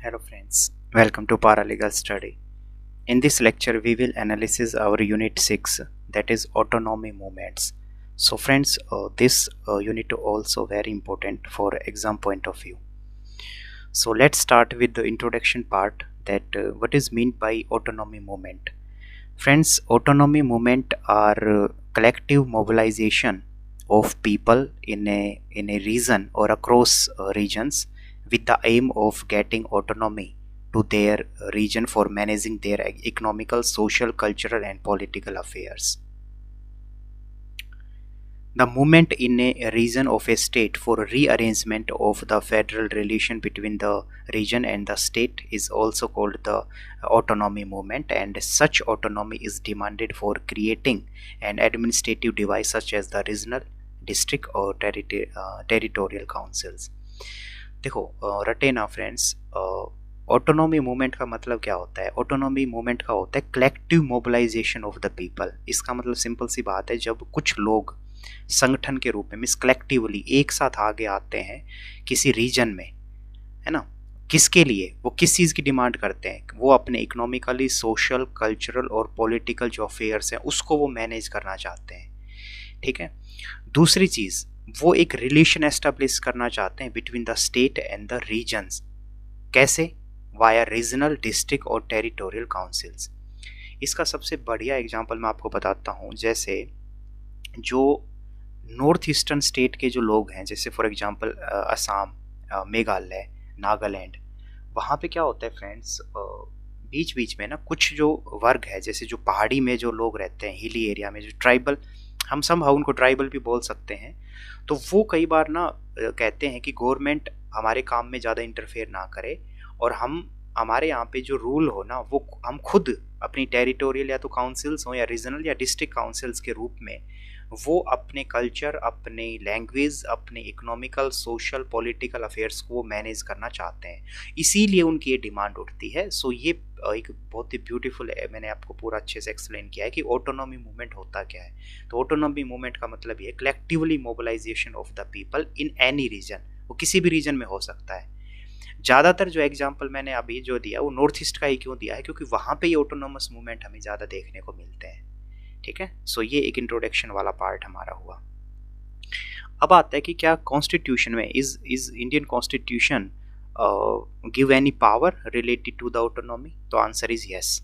Hello friends, welcome to Paralegal Study. In this lecture we will analyze our unit 6, that is autonomy movements. So friends, this unit also very important for exam point of view. So let's start with the introduction part, that what is meant by autonomy movement. Friends, autonomy movement are collective mobilization of people in a region or across regions with the aim of getting autonomy to their region for managing their economical, social, cultural and political affairs. The movement in a region of a state for rearrangement of the federal relation between the region and the state is also called the autonomy movement, and such autonomy is demanded for creating an administrative device such as the regional, district or territorial councils. देखो रटे ना friends, autonomy movement का मतलब क्या होता है? Autonomy movement का होता है collective mobilisation of the people. इसका मतलब सिंपल सी बात है, जब कुछ लोग संगठन के रूप में मीन्स कलेक्टिवली एक साथ आगे आते हैं किसी रीजन में, है ना, किसके लिए? वो किस चीज़ की डिमांड करते हैं? वो अपने इकोनॉमिकली, सोशल, कल्चरल और पॉलिटिकल जो अफेयर्स हैं उसको वो मैनेज करना चाहते हैं। ठीक है। दूसरी चीज़, वो एक रिलेशन एस्टेब्लिश करना चाहते हैं between the state and the regions. कैसे? वाया रीजनल, डिस्ट्रिक्ट और टेरिटोरियल काउंसिल्स। इसका सबसे बढ़िया एग्जांपल मैं आपको बताता हूँ। जैसे जो नॉर्थ ईस्टर्न स्टेट के जो लोग हैं, जैसे फॉर एग्जांपल असम, मेघालय, नागालैंड, वहाँ पे क्या होता है फ्रेंड्स, बीच बीच में ना कुछ जो वर्ग है, जैसे जो पहाड़ी में जो लोग रहते हैं, हिली एरिया में जो ट्राइबल, हम समहाउ उनको ट्राइबल भी बोल सकते हैं, तो वो कई बार ना कहते हैं कि गवर्नमेंट हमारे काम में ज़्यादा इंटरफेयर ना करे और हमारे यहाँ पे जो रूल हो ना वो हम खुद अपनी टेरिटोरियल या तो काउंसिल्स हो या रीजनल या डिस्ट्रिक्ट काउंसिल्स के रूप में वो अपने कल्चर, अपने लैंग्वेज, अपने इकोनॉमिकल, सोशल, पॉलिटिकल अफेयर्स को मैनेज करना चाहते हैं। इसीलिए उनकी ये डिमांड उठती है। सो ये एक बहुत ही ब्यूटीफुल है, मैंने आपको पूरा अच्छे से एक्सप्लेन किया है कि ऑटोनॉमी मूवमेंट होता क्या है। तो ऑटोनॉमी मूवमेंट का मतलब ये collectively mobilisation of the people in any region, वो किसी भी रीजन में हो सकता है। ज़्यादातर जो एग्जाम्पल मैंने अभी जो दिया वो नॉर्थ ईस्ट का ही क्यों दिया है, क्योंकि वहाँ पे ये ऑटोनोमस मूवमेंट हमें ज़्यादा देखने को मिलते हैं। ठीक है। सो ये एक इंट्रोडक्शन वाला पार्ट हमारा हुआ। अब आता है कि क्या कॉन्स्टिट्यूशन में is Indian constitution give any power related to the autonomy? तो आंसर इज यस।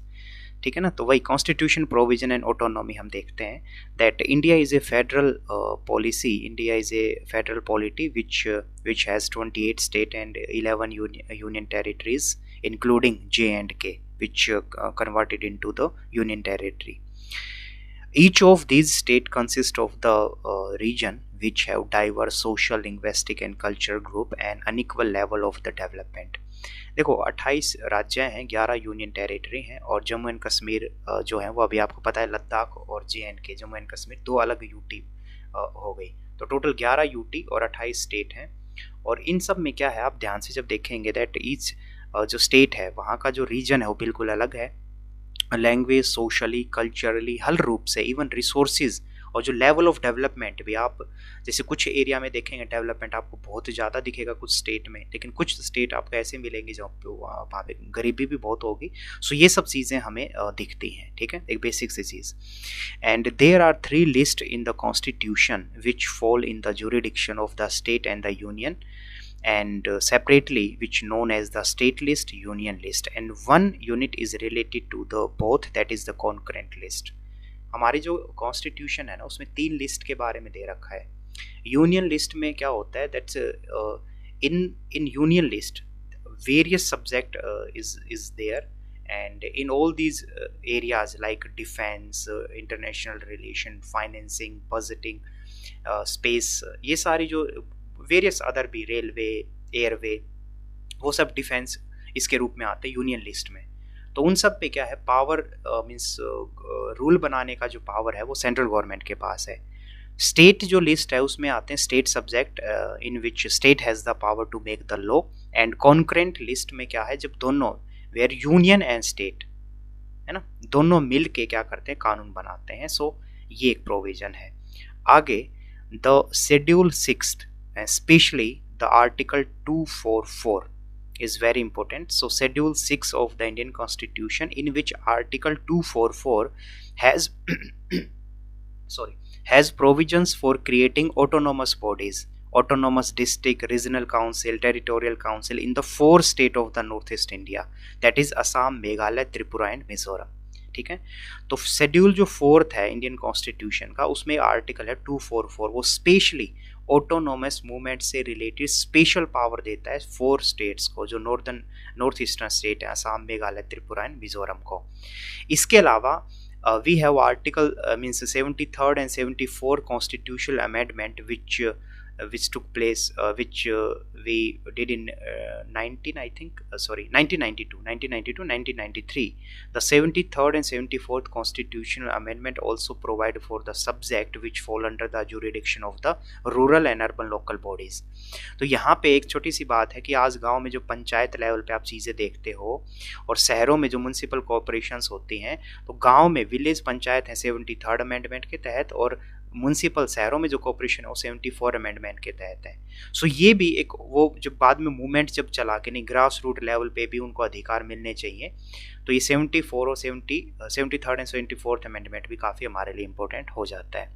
ठीक है ना। तो वही कॉन्स्टिट्यूशन, प्रोविजन एंड ऑटोनॉमी हम देखते हैं that India is a federal policy, India is a federal polity which has 28 state and 11 union territories including J&K, which converted into the union territory. Each of these state consists of the region which have diverse social, linguistic and cultural group and unequal level of the development. देखो 28 राज्य हैं, 11 union territory हैं और Jammu and Kashmir जो है वो अभी आपको पता है लद्दाख और J&K, जम्मू एंड कश्मीर दो अलग यूटी हो गई। तो टोटल 11 यूटी और 28 स्टेट हैं। और इन सब में क्या है, आप ध्यान से जब देखेंगे दैट ईच जो स्टेट है वहाँ का जो रीजन है वो बिल्कुल अलग है, लैंग्वेज, सोशली, कल्चरली, हर रूप से, इवन रिसोर्सेज और जो लेवल ऑफ डेवलपमेंट भी। आप जैसे कुछ एरिया में देखेंगे डेवलपमेंट आपको बहुत ज़्यादा दिखेगा कुछ स्टेट में, लेकिन कुछ स्टेट आपको ऐसे मिलेंगे जहाँ पे वहाँ पे गरीबी भी बहुत होगी। सो ये सब चीज़ें हमें दिखती हैं। ठीक है, एक बेसिक सी चीज़। And there are 3 list in the constitution which fall in the jurisdiction of the state and the union and separately which known as the state list, union list, and one unit is related to the both, that is the concurrent list. हमारी जो constitution है ना उसमें 3 list के बारे में दे रखा है। यूनियन लिस्ट में क्या होता है, that's in union list various subject is there, and in all these areas like defense, international relation, financing, budgeting, space, ये सारी जो वेरियस अदर भी, रेलवे, एयरवे, वो सब डिफेंस इसके रूप में आते हैं यूनियन लिस्ट में। तो उन सब पे क्या है, पावर मीन्स रूल बनाने का जो पावर है वो सेंट्रल गवर्नमेंट के पास है। स्टेट जो लिस्ट है उसमें आते हैं state subject in which state has the power to make the law. And concurrent list में क्या है, जब दोनों वेयर यूनियन एंड स्टेट है ना, दोनों मिल के क्या करते हैं, कानून बनाते हैं। सो ये एक प्रोविजन है। आगे the schedule 6th, especially the article 244 is very important. So Schedule 6 of the Indian Constitution, in which Article 244 has has provisions for creating autonomous bodies, autonomous district, regional council, territorial council in the 4 states of the Northeast India, that is Assam, Meghalaya, Tripura and Mizoram. ठीक है, तो schedule जो 4th है Indian constitution का, उसमें article है 244, वो specially autonomous movement से रिलेटेड स्पेशल पावर देता है 4 स्टेट्स को, जो नॉर्थ ईस्टर्न स्टेट है, असम, मेघालय, त्रिपुरा एंड मिजोरम को. इसके अलावा we have article means 73rd and 74th constitutional amendment which took place which we did in 1993. The 73rd and 74th constitutional amendment also provide for the subject which fall under the jurisdiction of the rural and urban local bodies. तो यहाँ पे एक छोटी सी बात है कि आज गांव में जो पंचायत लेवल पे आप चीज़ें देखते हो और शहरों में जो म्यूनसिपल कॉर्पोरेशंस होती हैं, तो गांव में विलेज पंचायत है 73rd अमेंडमेंट के तहत और म्यूनसिपल शहरों में जो कॉर्पोरेशन है वो 74 अमेंडमेंट के तहत है. सो ये भी एक वो जब बाद में मूवमेंट जब चला कि नहीं ग्रास रूट लेवल पे भी उनको अधिकार मिलने चाहिए, तो ये 74 और 73rd एंड 74th अमेंडमेंट भी काफ़ी हमारे लिए इम्पोर्टेंट हो जाता है.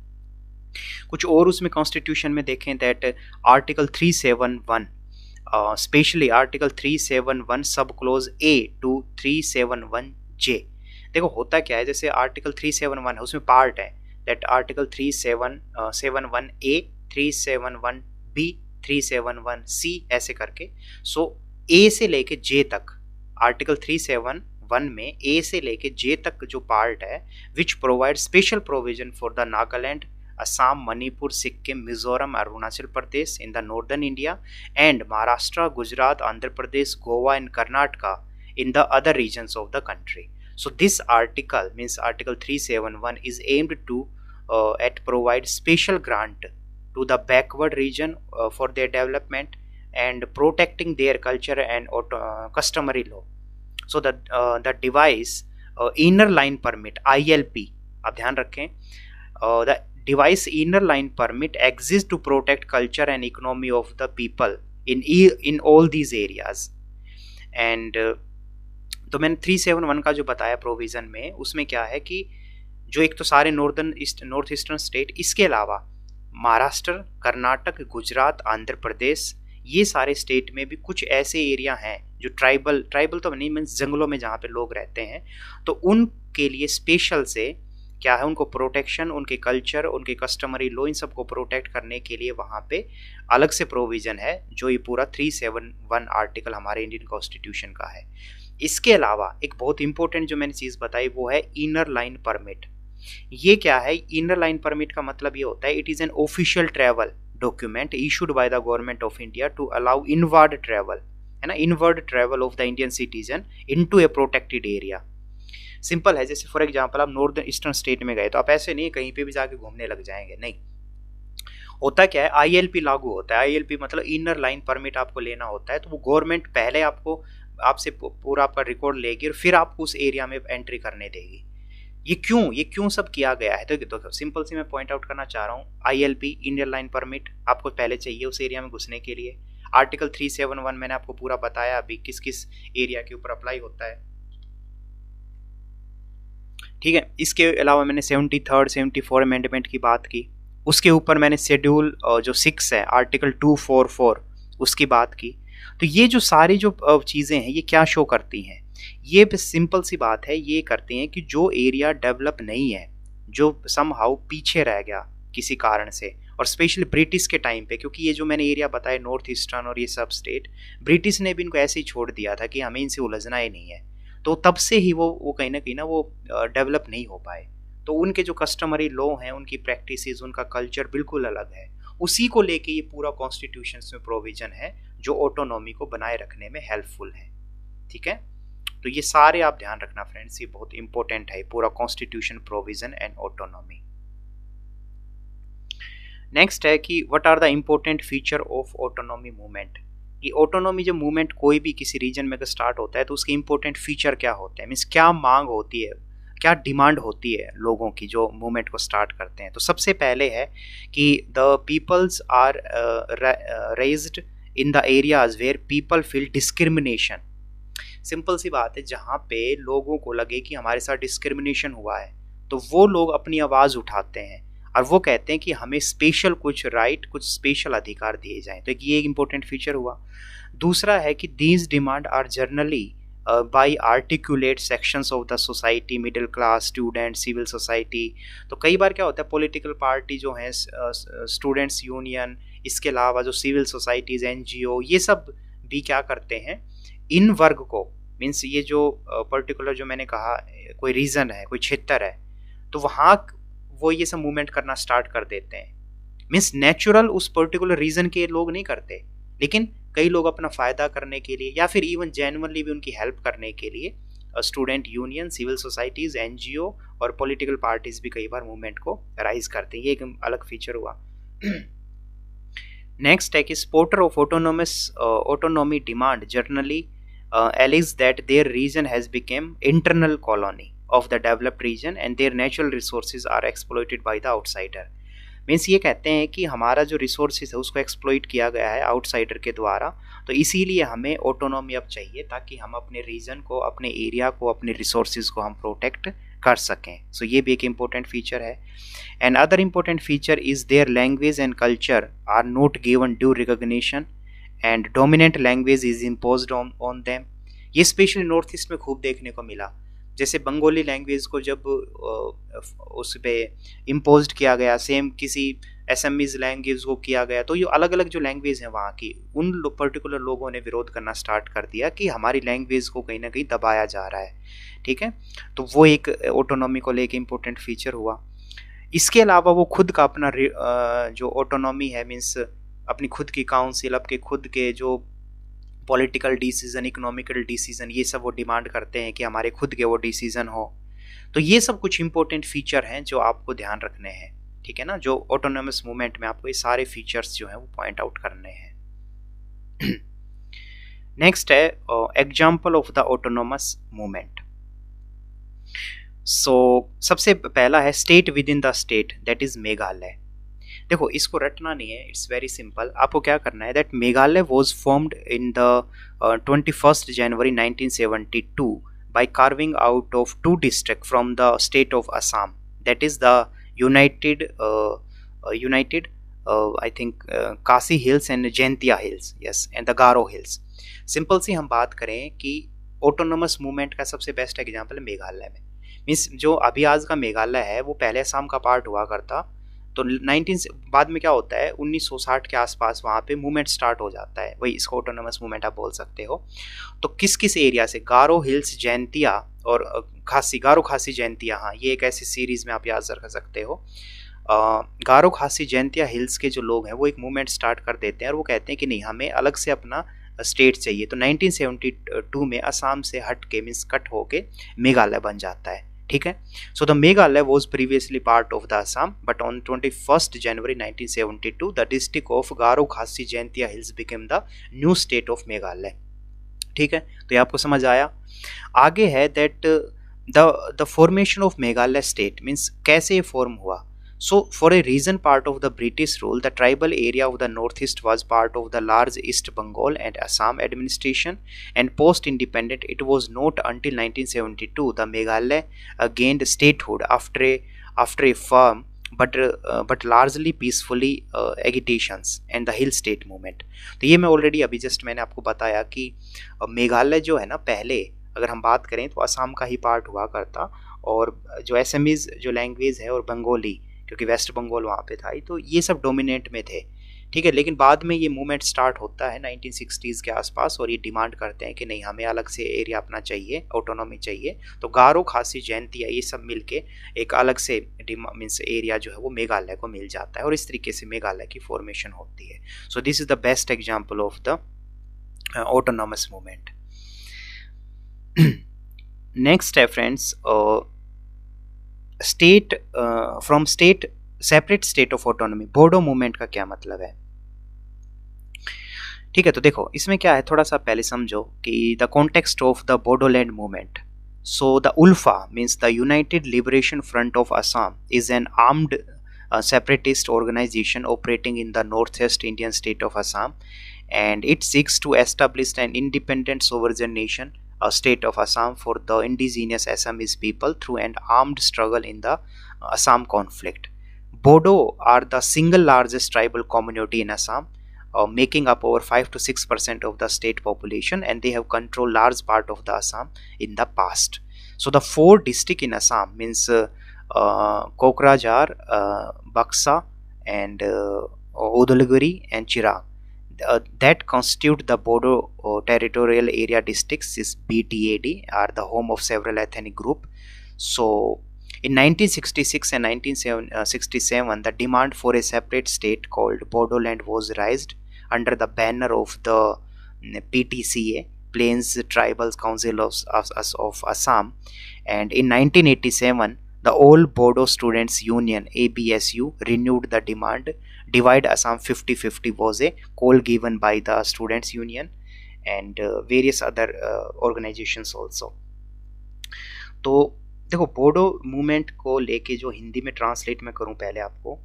कुछ और उसमें कॉन्स्टिट्यूशन में देखें दैट आर्टिकल 371 स्पेशली आर्टिकल 371 सब क्लोज ए टू 371J. देखो होता क्या है, जैसे आर्टिकल 371 है उसमें पार्ट है that article 371A, 371B, 371C ऐसे करके. सो ए से लेके जे तक आर्टिकल 371 में ए से लेके जे तक जो पार्ट है which provide special provision for the Nagaland, Assam, Manipur, Sikkim, Mizoram, Arunachal Pradesh in the northern India and Maharashtra, Gujarat, Andhra Pradesh, Goa and Karnataka in the other regions of the country. So this article means article 371 is aimed to at provide special grant to the backward region for their development and protecting their culture and customary law. So the device inner line permit ILP आप ध्यान रखें, the device inner line permit exists to protect culture and economy of the people in all these areas. And तो मैंने 371 का जो बताया provision में, उसमें क्या है कि जो एक तो सारे नॉर्थ ईस्टर्न स्टेट, इसके अलावा महाराष्ट्र, कर्नाटक, गुजरात, आंध्र प्रदेश, ये सारे स्टेट में भी कुछ ऐसे एरिया हैं जो ट्राइबल तो नहीं मीन्स जंगलों में जहाँ पे लोग रहते हैं, तो उनके लिए स्पेशल से क्या है, उनको प्रोटेक्शन, उनके कल्चर, उनके कस्टमरी लॉ, इन सबको प्रोटेक्ट करने के लिए वहाँ पे अलग से प्रोविज़न है, जो ये पूरा 371 आर्टिकल हमारे इंडियन कॉन्स्टिट्यूशन का है. इसके अलावा एक बहुत इंपॉर्टेंट जो मैंने चीज़ बताई वो है इनर लाइन परमिट. ये क्या है, इनर लाइन परमिट का मतलब ये होता है it is an official travel document issued by the government of India to allow inward travel, है ना, inward travel of the Indian citizen into a protected area. Simple है, जैसे फॉर एग्जांपल आप नॉर्थ ईस्टर्न स्टेट में गए तो आप ऐसे नहीं कहीं पे भी जाके घूमने लग जाएंगे, नहीं. होता क्या है, ILP लागू होता है. ILP मतलब इनर लाइन परमिट आपको लेना होता है, तो वो गवर्नमेंट पहले आपसे पूरा आपका रिकॉर्ड लेगी और फिर आपको उस एरिया में एंट्री करने देगी. ये क्यों सब किया गया है, तो सिंपल सी मैं पॉइंट आउट करना चाह रहा हूँ. ILP इनर लाइन परमिट आपको पहले चाहिए उस एरिया में घुसने के लिए. आर्टिकल 371 मैंने आपको पूरा बताया अभी किस किस एरिया के ऊपर अप्लाई होता है, ठीक है. इसके अलावा मैंने 73rd 74 अमेंडमेंट की बात की, उसके ऊपर मैंने शेड्यूल जो 6 है आर्टिकल 244 उसकी बात की. तो ये जो सारी जो चीज़ें हैं ये क्या शो करती हैं, ये सिंपल सी बात है, ये करती हैं कि जो एरिया डेवलप नहीं है, जो समहाउ पीछे रह गया किसी कारण से, और स्पेशली ब्रिटिश के टाइम पे, क्योंकि ये जो मैंने एरिया बताया नॉर्थ ईस्टर्न और ये सब स्टेट, ब्रिटिश ने भी इनको ऐसे ही छोड़ दिया था कि हमें इनसे उलझना ही नहीं है, तो तब से ही वो कहीं ना कहीं ना वो डेवलप नहीं हो पाए. तो उनके जो कस्टमरी लॉ हैं, उनकी प्रैक्टिसेस, उनका कल्चर बिल्कुल अलग है. उसी को लेके ये पूरा कॉन्स्टिट्यूशन में प्रोविजन है जो ऑटोनॉमी को बनाए रखने में हेल्पफुल है, ठीक है. तो ये सारे आप ध्यान रखना फ्रेंड्स, ये बहुत इंपॉर्टेंट है पूरा constitution provision and autonomy. Next है कि what are the important feature of autonomy movement. कि ऑटोनॉमी जब मूवमेंट कोई भी किसी रीजन में अगर स्टार्ट होता है तो उसके इंपॉर्टेंट फीचर क्या होते हैं, मीन्स क्या मांग होती है, क्या डिमांड होती है लोगों की जो मूवमेंट को स्टार्ट करते हैं. तो सबसे पहले है कि the peoples are raised in the areas where people feel discrimination. Simple सी बात है, जहाँ पे लोगों को लगे कि हमारे साथ डिस्क्रिमिनेशन हुआ है तो वो लोग अपनी आवाज़ उठाते हैं और वो कहते हैं कि हमें स्पेशल कुछ राइट, कुछ स्पेशल अधिकार दिए जाएं। तो ये एक इम्पोर्टेंट फीचर हुआ। दूसरा है कि these demand are generally by articulate sections of the society, middle class, student, civil society. तो कई बार क्या होता है, पॉलिटिकल पार्टी जो है, स्टूडेंट्स यूनियन, इसके अलावा जो सिविल सोसाइटीज़, एनजीओ, ये सब भी क्या करते हैं, इन वर्ग को, मीन्स ये जो पर्टिकुलर जो मैंने कहा कोई रीजन है, कोई क्षेत्र है, तो वहाँ वो ये सब मूवमेंट करना स्टार्ट कर देते हैं। मीन्स नेचुरल उस पर्टिकुलर रीजन के लोग नहीं करते, लेकिन कई लोग अपना फ़ायदा करने के लिए या फिर इवन जेन्युइनली भी उनकी हेल्प करने के लिए student union, civil societies, NGO और पॉलिटिकल पार्टीज भी कई बार मूवमेंट को राइज करते हैं। ये एक अलग फीचर हुआ। नेक्स्ट है कि supporter of autonomy demand generally allege that their region has become internal colony of the developed region and their natural resources are exploited by the outsider। Means ये कहते हैं कि हमारा जो रिसोर्सेज है उसको एक्सप्लॉइट किया गया है आउटसाइडर के द्वारा, तो इसीलिए हमें ऑटोनॉमी अब चाहिए ताकि हम अपने रीजन को, अपने एरिया को, अपने रिसोर्सेज को हम प्रोटेक्ट कर सकें। सो ये भी एक इम्पोर्टेंट फीचर है। And other important feature is their language and culture are not given due recognition and dominant language is imposed on them. ये स्पेशली नॉर्थ ईस्ट में खूब देखने को मिला। जैसे बंगाली लैंग्वेज को जब उस पर इम्पोज किया गया, सेम किसी असमीज लैंग्वेज को किया गया, तो ये अलग अलग जो लैंग्वेज हैं वहाँ की, उन पर्टिकुलर लोगों ने विरोध करना स्टार्ट कर दिया कि हमारी लैंग्वेज को कहीं ना कहीं दबाया जा रहा है। ठीक है, तो वो एक ऑटोनॉमी को लेके इम्पोर्टेंट फीचर हुआ। इसके अलावा वो खुद का अपना जो ऑटोनॉमी है, मीन्स अपनी खुद की काउंसिल, अपने खुद के जो पॉलिटिकल डिसीजन, इकोनॉमिकल डिसीजन, ये सब वो डिमांड करते हैं कि हमारे खुद के वो डिसीजन हो। तो ये सब कुछ इंपॉर्टेंट फीचर हैं जो आपको ध्यान रखने हैं। ठीक है ना, जो ऑटोनॉमस मूवमेंट में आपको ये सारे फीचर्स जो हैं वो पॉइंट आउट करने हैं। नेक्स्ट है example of the autonomous movement. So सबसे पहला है state within the state, that is Meghalaya. देखो, इसको रटना नहीं है, इट्स वेरी सिंपल। आपको क्या करना है, that Meghalaya was formed in the 21 January 1972 by carving out of two districts from the state of Assam, that is the united I think Khasi Hills and Jaintia Hills, yes, and the Garo Hills। Simple सी हम बात करें कि autonomous movement का सबसे best example है मेघालय में। Means जो अभी आज का मेघालय है वो पहले असम का पार्ट हुआ करता, तो 19 बाद में क्या होता है 1960 के आसपास वहाँ पे मूवमेंट स्टार्ट हो जाता है, वही इसको ऑटोनोमस मूवमेंट आप बोल सकते हो। तो किस किस एरिया से, गारो हिल्स, जैंतिया और खासी, गारो खासी जैंतिया, हाँ ये एक ऐसी सीरीज में आप याद रख सकते हो। गारो खासी जैंतिया हिल्स के जो लोग हैं वो एक मूवमेंट स्टार्ट कर देते हैं और वो कहते हैं कि नहीं, हमें अलग से अपना स्टेट चाहिए। तो 1972 में असम से हट के, मीन्स कट होके मेघालय बन जाता है। ठीक है, so the Meghalaya was previously part of the Assam, but on 21 January 1972 the district of Garo Khasi Jaintia hills became the new state of Meghalaya. ठीक है, तो ये आपको समझ आया। आगे है that the formation of Meghalaya state, means कैसे ये फॉर्म हुआ। So for a reason part of the British rule, the tribal area of the northeast was part of the large East Bengal and Assam administration, and post-independent it was not until 1972 the Meghalaya gained statehood after a firm but largely peacefully agitations and the hill state movement। तो ये मैं already अभी just मैंने आपको बताया कि मेघालय जो है ना, पहले अगर हम बात करें तो असम का ही पार्ट हुआ करता, और जो असमीज जो लैंग्वेज है और बंगाली, क्योंकि वेस्ट बंगाल वहाँ पे था, तो ये सब डोमिनेट में थे। ठीक है, लेकिन बाद में ये मूवमेंट स्टार्ट होता है 1960s के आसपास, और ये डिमांड करते हैं कि नहीं, हमें अलग से एरिया अपना चाहिए, ऑटोनॉमी चाहिए। तो गारो खासी जैंतिया ये सब मिलके एक अलग से मीन्स एरिया जो है वो मेघालय को मिल जाता है, और इस तरीके से मेघालय की फॉर्मेशन होती है। So this is the best example of the autonomous movement. Next है friends, state from state separate state of autonomy. Bodo movement का क्या मतलब है? ठीक है, तो देखो इसमें क्या है, थोड़ा सा पहले समझो कि the context of the Bodoland movement. So the ULFA means the united liberation front of Assam is an armed separatist organization operating in the northwest Indian state of Assam, and it seeks to establish an independent sovereign nation, a state of Assam for the indigenous Assamese people through an armed struggle in the Assam conflict. Bodo are the single largest tribal community in Assam, making up over 5 to 6% of the state population, and they have controlled large part of the Assam in the past. So the four districts in Assam means Kokrajhar, Baksa, and Udalguri and Chirag. That constitute the Bodo territorial area districts is BTAD, are the home of several ethnic group. So in 1966 and 1967, the demand for a separate state called Bodoland was raised under the banner of the PTCA, Plains Tribal Council of Assam, and in 1987 the All Bodo Students Union ABSU renewed the demand. Divide Assam 50-50 was a call given by the Students Union and various other organizations also. तो देखो Bodo movement को लेके जो हिंदी में translate मैं करूं, पहले आपको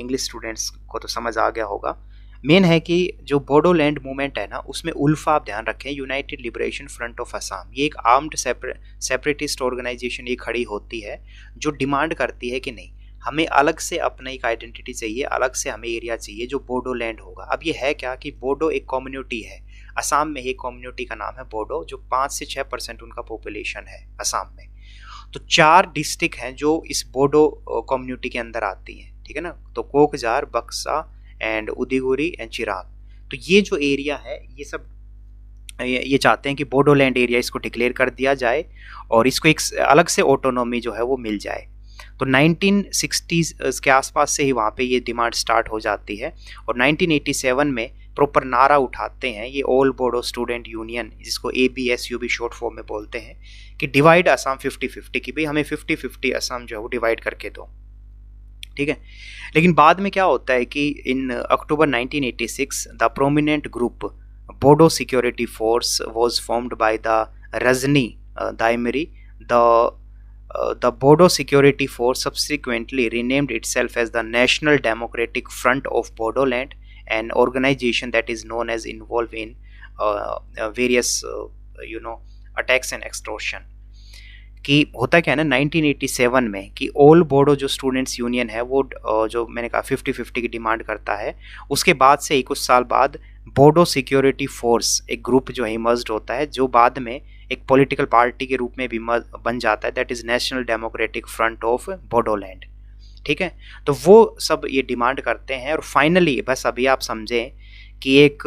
इंग्लिश स्टूडेंट्स को तो समझ आ गया होगा। मेन है कि जो बोडोलैंड मूवमेंट है ना, उसमें उल्फा आप ध्यान रखें, United liberation front of Assam, ये एक आर्म्ड सेपरेटिस्ट ऑर्गेनाइजेशन ये खड़ी होती है जो डिमांड करती है कि नहीं, हमें अलग से अपना एक आइडेंटिटी चाहिए, अलग से हमें एरिया चाहिए जो बोडोलैंड होगा। अब ये है क्या कि बोडो एक कम्युनिटी है, असम में एक कम्युनिटी का नाम है बोडो, जो 5 से 6% उनका पॉपुलेशन है असम में। तो 4 डिस्ट्रिक्ट हैं जो इस बोडो कम्युनिटी के अंदर आती हैं, ठीक है ना, तो कोकजार, बक्सा एंड उदिगुरी एंड चिराग। तो ये जो एरिया है ये सब ये चाहते हैं कि बोडोलैंड एरिया इसको डिक्लेयर कर दिया जाए और इसको एक अलग से ऑटोनॉमी जो है वो मिल जाए। तो 1960s के आसपास से ही वहाँ पे ये डिमांड स्टार्ट हो जाती है और 1987 में प्रॉपर नारा उठाते हैं ये ऑल बोडो स्टूडेंट यूनियन, जिसको ABSU भी शॉर्ट फॉर्म में बोलते हैं, कि डिवाइड असम 50-50, कि भाई हमें 50-50 असम जो है वो डिवाइड करके दो, ठीक है। लेकिन बाद में क्या होता है कि in October 1986 the prominent group Bodo security force was formed by the Rajni Daimary. The Bodo Security Force subsequently renamed itself as the National Democratic Front of Bodoland, an organization that is known as involved in various attacks and extortion. कि होता क्या है ना 1987 में कि all Bodo जो students union है वो जो मैंने कहा 50-50 की डिमांड करता है, उसके बाद से ही कुछ साल बाद बोडो सिक्योरिटी फोर्स एक ग्रुप जो है इमर्ज्ड होता है, जो बाद में एक पॉलिटिकल पार्टी के रूप में भी बन जाता है, that is national democratic front of Bodoland, ठीक है। तो वो सब ये डिमांड करते हैं और फाइनली बस अभी आप समझें कि एक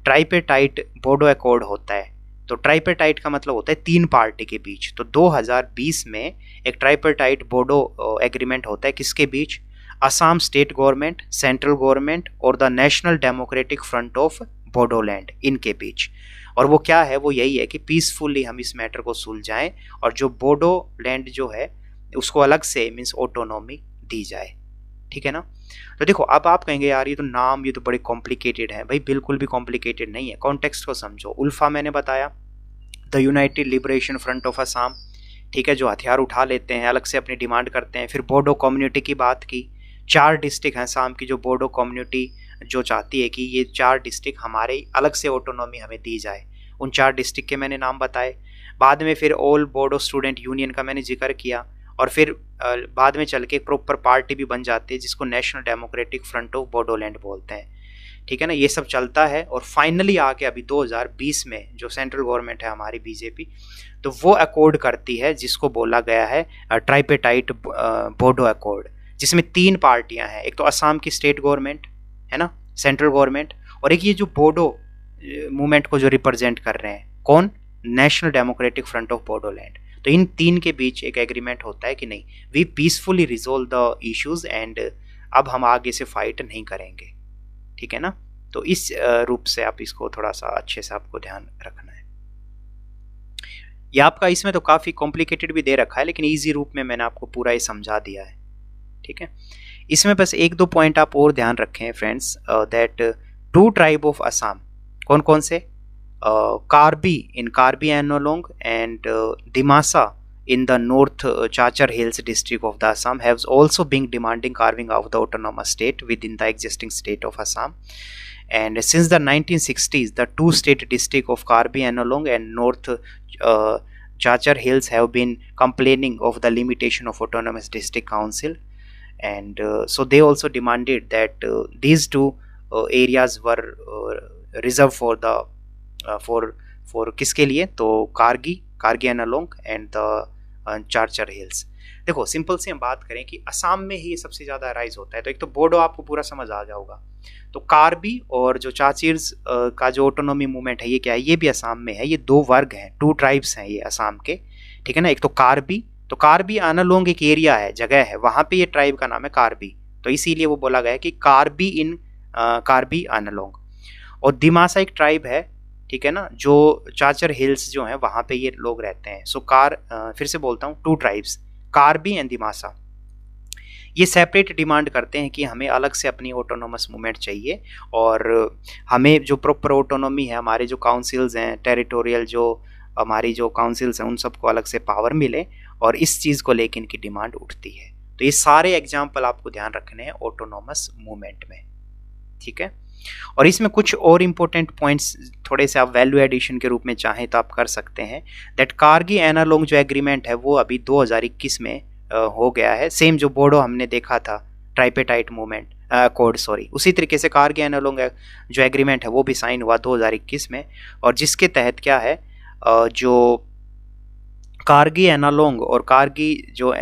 ट्राइपेटाइट बोडो अकॉर्ड होता है। तो ट्राइपेटाइट का मतलब होता है 3 पार्टी के बीच। तो 2020 में एक ट्राइपेटाइट बोडो एग्रीमेंट होता है, किसके बीच, Assam state government, central government और the national democratic front of Bodoland, इनके बीच। और वो क्या है, वो यही है कि पीसफुली हम इस मैटर को सुलझाएं और जो बोडो लैंड जो है उसको अलग से मीन्स ऑटोनॉमी दी जाए, ठीक है ना। तो देखो अब आप कहेंगे यार ये तो नाम ये तो बड़े कॉम्प्लिकेटेड है। भाई बिल्कुल भी कॉम्प्लिकेटेड नहीं है, कॉन्टेक्स्ट को समझो। उल्फा मैंने बताया, the united liberation front of Assam, ठीक है, जो हथियार उठा लेते हैं, अलग से अपनी डिमांड करते हैं। फिर बोडो कम्युनिटी की बात की, 4 डिस्ट्रिक्ट हैं असम की जो बोडो कम्युनिटी जो चाहती है कि ये 4 डिस्ट्रिक्ट हमारे अलग से ऑटोनॉमी हमें दी जाए। उन 4 डिस्ट्रिक्ट के मैंने नाम बताए। बाद में फिर ऑल बोडो स्टूडेंट यूनियन का मैंने जिक्र किया और फिर बाद में चल के एक प्रॉपर पार्टी भी बन जाती है जिसको national democratic front of Bodoland बोलते हैं, ठीक है ना। ये सब चलता है और फाइनली आके अभी 2020 में जो सेंट्रल गवर्नमेंट है हमारी BJP, तो वो अकॉर्ड करती है जिसको बोला गया है ट्राइपेटाइट बोडो अकॉर्ड, जिसमें 3 पार्टियां हैं। एक तो असम की स्टेट गवर्नमेंट है ना, सेंट्रल गवर्नमेंट, और एक ये जो बोडो मूवमेंट को जो रिप्रेजेंट कर रहे हैं, कौन, national democratic front of Bodoland. तो इन 3 के बीच एक एग्रीमेंट होता है कि नहीं, we peacefully resolve the issues and अब हम आगे से फाइट नहीं करेंगे, ठीक है ना। तो इस रूप से आप इसको थोड़ा सा अच्छे से आपको ध्यान रखना है। ये आपका इसमें तो काफ़ी कॉम्प्लिकेटेड भी दे रखा है, लेकिन ईजी रूप में मैंने आपको पूरा ये समझा दिया है, ठीक है। इसमें बस 1-2 पॉइंट आप और ध्यान रखें friends, that 2 tribe of Assam, कौन कौन से, Karbi in Karbi Anglong and Dimasa in the North Chachar Hills district of the Assam have also been demanding carving out the autonomous state within the existing state of Assam. And since the 1960s, the two state district of Karbi Anglong and North Chachar Hills have been complaining of the limitation of autonomous district council, and so they also demanded that these two areas were reserved for the for किसके लिए, तो कार्गी एनालोंग and the चारचर hills. देखो simple से हम बात करें कि असम में ही ये सबसे ज़्यादा राइज होता है, तो एक तो बोडो आपको पूरा समझ आ जाओगा, तो कार्बी और जो चाचिर्स का जो ऑटोनॉमी मूवमेंट है ये क्या है, ये भी असम में है। ये दो वर्ग हैं, टू ट्राइब्स हैं ये असम के, ठीक है ना। एक तो कार्बी, तो कार्बी आनालोंग एक एरिया है, जगह है, वहाँ पे ये ट्राइब का नाम है कार्बी, तो इसीलिए वो बोला गया है कि कार्बी इन कार्बी आनालोंग। और दिमासा एक ट्राइब है, ठीक है ना, जो चाचर हिल्स जो हैं वहाँ पे ये लोग रहते हैं। सो फिर से बोलता हूँ, two tribes Karbi and Dimasa, ये सेपरेट डिमांड करते हैं कि हमें अलग से अपनी ऑटोनोमस मूवमेंट चाहिए, और हमें जो प्रॉपर ऑटोनॉमी है, हमारे जो काउंसिल्स हैं टेरिटोरियल, जो हमारी जो काउंसिल्स हैं उन सबको अलग से पावर मिले, और इस चीज़ को लेकर इनकी डिमांड उठती है। तो ये सारे एग्जाम्पल आपको ध्यान रखने हैं ऑटोनोमस मूवमेंट में, ठीक है। और इसमें कुछ और इम्पोर्टेंट पॉइंट्स थोड़े से आप वैल्यू एडिशन के रूप में चाहें तो आप कर सकते हैं। दैट कार्गी एनालोंग जो एग्रीमेंट है वो अभी 2021 में हो गया है, सेम जो बोडो हमने देखा था ट्राइपेटाइट मूवमेंट कोड, सॉरी, उसी तरीके से कार्गी एनालोंग जो एग्रीमेंट है वो भी साइन हुआ 2021 में, और जिसके तहत क्या है, जो कार्गी एनालोंग और कार्गी जो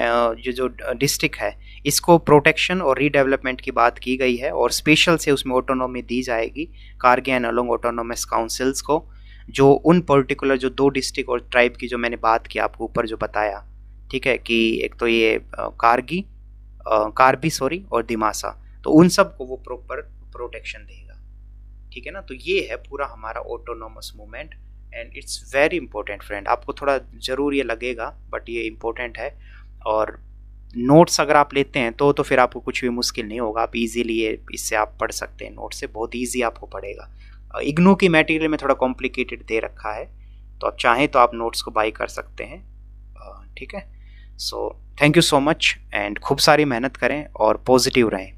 डिस्ट्रिक्ट है इसको प्रोटेक्शन और रीडेवलपमेंट की बात की गई है, और स्पेशल से उसमें ऑटोनॉमी दी जाएगी कार्गी एनालोंग ऑटोनोमस काउंसिल्स को, जो उन पर्टिकुलर जो दो डिस्ट्रिक्ट और ट्राइब की जो मैंने बात की आपको ऊपर जो बताया, ठीक है, कि एक तो ये कार्बी सॉरी और दिमासा, तो उन सब को वो प्रॉपर प्रोटेक्शन देगा, ठीक है ना। तो ये है पूरा हमारा autonomous movement, and it's very important friend. आपको थोड़ा ज़रूर ये लगेगा बट ये इम्पोर्टेंट है, और नोट्स अगर आप लेते हैं तो फिर आपको कुछ भी मुश्किल नहीं होगा, आप इजीली ये इससे आप पढ़ सकते हैं, नोट से बहुत इजी आपको पड़ेगा। इग्नू की मटेरियल में थोड़ा कॉम्प्लिकेटेड दे रखा है, तो आप चाहें तो आप नोट्स को बाई कर सकते हैं, ठीक है। So thank you so much, and खूब सारी मेहनत करें और पॉजिटिव रहें।